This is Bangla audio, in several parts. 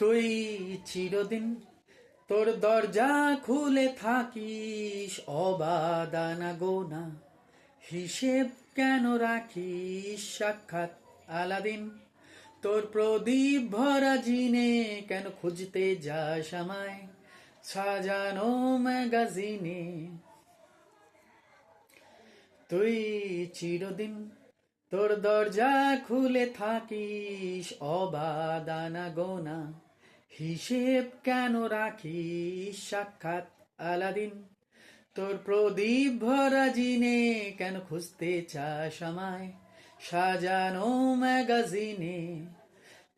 তুই চিরদিন তোর দরজা খুলে থাকিস, অবাদানা গোনা হিসেব কেন রাখিস? সাক্ষাৎ আলাদিন তোর প্রদীপ ভরা জিনে কেন খুঁজতে যাস আমায় সাজানো ম্যাগাজিনে? তুই চিরদিন তোর দরজা খুলে থাকিস, অবাদানা গোনা হিসেব কেন রাখিস? সাক্ষাৎ আলাদিন তোর প্রদীপ ভরা জিনে কেন খুঁজতে চাস আমায় সাজানো ম্যাগাজিনে?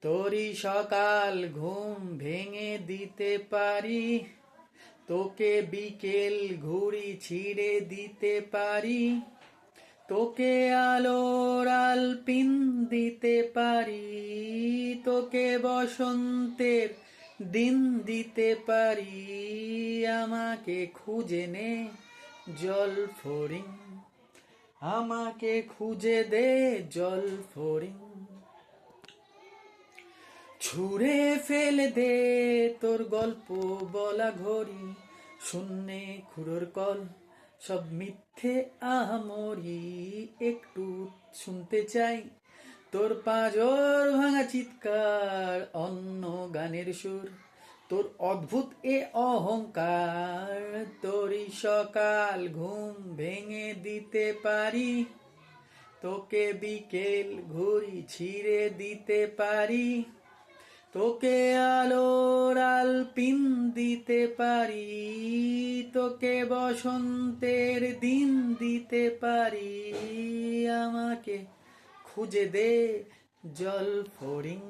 তোরই সকাল ঘুম ভেঙে দিতে পারি, তোকে বিকেল ঘুড়ি ছিঁড়ে দিতে পারি, তোকে আলোর আলপিন দিতে পারি, তোকে বসন্তের দিন দিতে পারি। আমাকে খুঁজে নে জল ফরিং, আমাকে খুঁজে দে জল ফরিং। ছুঁড়ে ফেলে দে তোর গল্প বলা ঘড়ি, শূন্যে খুঁড়োর কল সব মিথ্যে আহামরি। একটু শুনতে চাই তোর পাঁজর ভাঙা চিৎকার, অন্য গানের সুর তোর অদ্ভুত এ অহংকার। তোরই সকাল ঘুম ভেঙে দিতে পারি, তোকে বিকেল ঘুড়ি ছিঁড়ে দিতে পারি, তোকে আলোর আলপিন দিতে পারি, তোকে বসন্তের দিন দিতে পারি। আমাকে খুঁজে দে জল ফরিং।